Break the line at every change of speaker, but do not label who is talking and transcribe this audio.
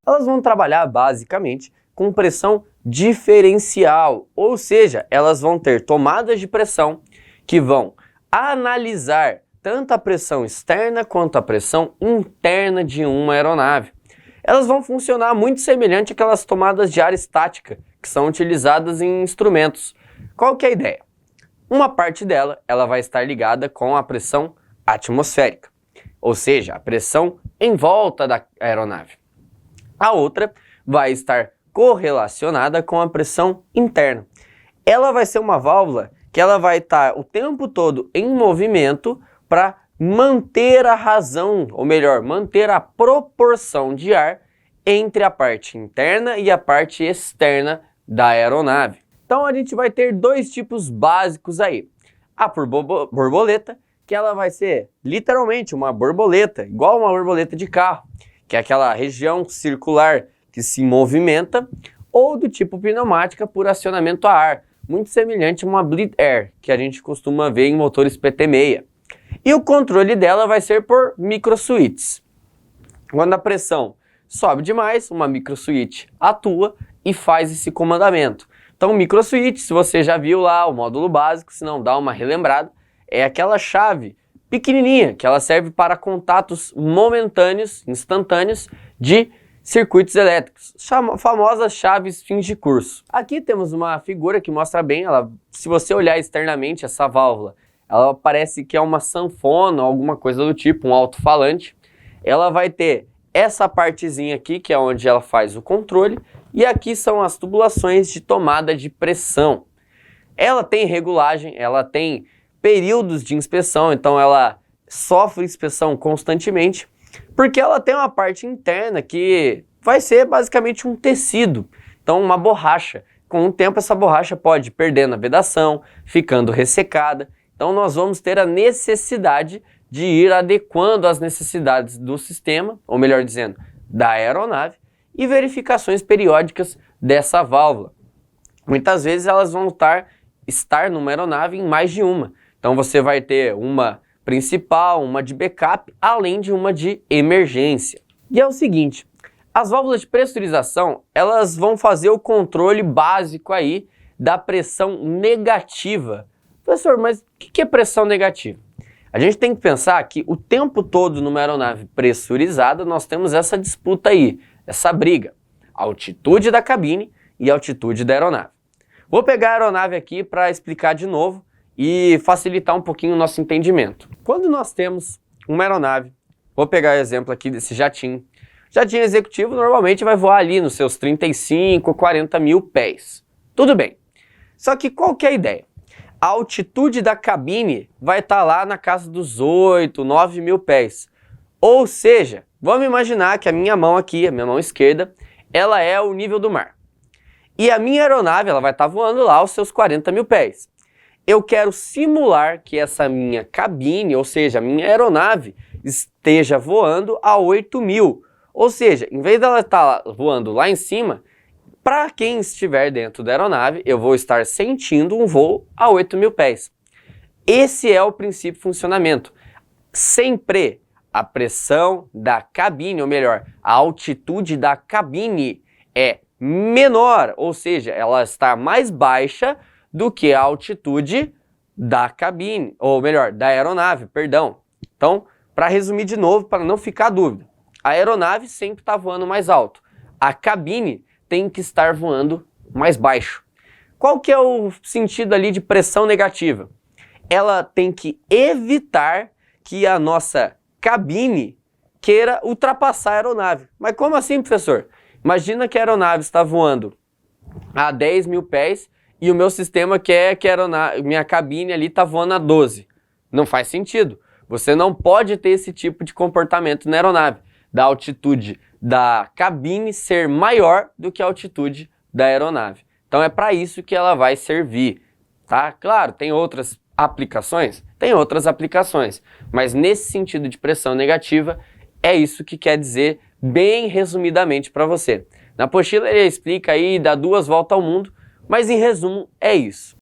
Elas vão trabalhar basicamente com pressão diferencial, ou seja, elas vão ter tomadas de pressão que vão analisar tanto a pressão externa quanto a pressão interna de uma aeronave. Elas vão funcionar muito semelhante àquelas tomadas de ar estática que são utilizadas em instrumentos. Qual que é a ideia? Uma parte dela ela vai estar ligada com a pressão atmosférica, ou seja, a pressão em volta da aeronave. A outra vai estar correlacionada com a pressão interna. Ela vai ser uma válvula que ela vai estar o tempo todo em movimento para manter a razão, ou melhor, manter a proporção de ar entre a parte interna e a parte externa da aeronave. Então a gente vai ter dois tipos básicos aí. A borboleta, que ela vai ser literalmente uma borboleta, igual uma borboleta de carro, que é aquela região circular que se movimenta, ou do tipo pneumática por acionamento a ar, muito semelhante a uma bleed air, que a gente costuma ver em motores PT6. E o controle dela vai ser por microsuítes. Quando a pressão sobe demais, uma microsuíte atua e faz esse comandamento. Então, microsuíte, se você já viu lá o módulo básico, se não dá uma relembrada, é aquela chave pequenininha que ela serve para contatos momentâneos, instantâneos de circuitos elétricos, famosas chaves fins de curso. Aqui temos uma figura que mostra bem, se você olhar externamente essa válvula, ela parece que é uma sanfona, alguma coisa do tipo, um alto-falante. Ela vai ter essa partezinha aqui, que é onde ela faz o controle, e aqui são as tubulações de tomada de pressão. Ela tem regulagem, ela tem períodos de inspeção, então ela sofre inspeção constantemente, porque ela tem uma parte interna que vai ser basicamente um tecido, então uma borracha. Com o tempo essa borracha pode ir perdendo a vedação, ficando ressecada, então nós vamos ter a necessidade de ir adequando às necessidades do sistema, ou melhor dizendo, da aeronave, e verificações periódicas dessa válvula. Muitas vezes elas vão estar numa aeronave em mais de uma, então você vai ter uma principal, uma de backup, além de uma de emergência. E é o seguinte, as válvulas de pressurização, elas vão fazer o controle básico aí da pressão negativa. Professor, mas o que é pressão negativa? A gente tem que pensar que o tempo todo numa aeronave pressurizada nós temos essa disputa aí, essa briga, a altitude da cabine e a altitude da aeronave. Vou pegar a aeronave aqui para explicar de novo e facilitar um pouquinho o nosso entendimento. Quando nós temos uma aeronave, vou pegar o exemplo aqui desse jatinho. Jatinho executivo normalmente vai voar ali nos seus 35, 40 mil pés. Tudo bem. Só que qual que é a ideia? A altitude da cabine vai estar lá na casa dos 8, 9 mil pés. Ou seja, vamos imaginar que a minha mão aqui, a minha mão esquerda, ela é o nível do mar. E a minha aeronave ela vai estar voando lá aos seus 40 mil pés. Eu quero simular que essa minha cabine, ou seja, a minha aeronave, esteja voando a 8 mil. Ou seja, em vez dela estar voando lá em cima, para quem estiver dentro da aeronave, eu vou estar sentindo um voo a 8 mil pés. Esse é o princípio de funcionamento. Sempre a pressão da cabine, ou melhor, a altitude da cabine é menor, ou seja, ela está mais baixa do que a altitude da cabine, ou melhor, da aeronave, perdão. Então, para resumir de novo, para não ficar dúvida, a aeronave sempre está voando mais alto, a cabine tem que estar voando mais baixo. Qual que é o sentido ali de pressão negativa? Ela tem que evitar que a nossa cabine queira ultrapassar a aeronave. Mas como assim, professor? Imagina que a aeronave está voando a 10 mil pés e o meu sistema quer que a minha cabine ali está voando a 12. Não faz sentido. Você não pode ter esse tipo de comportamento na aeronave, da altitude da cabine ser maior do que a altitude da aeronave. Então é para isso que ela vai servir, tá? Claro, tem outras aplicações? Tem outras aplicações, mas nesse sentido de pressão negativa, é isso que quer dizer bem resumidamente para você. Na apostila ele explica aí, dá 2 voltas ao mundo, mas em resumo é isso.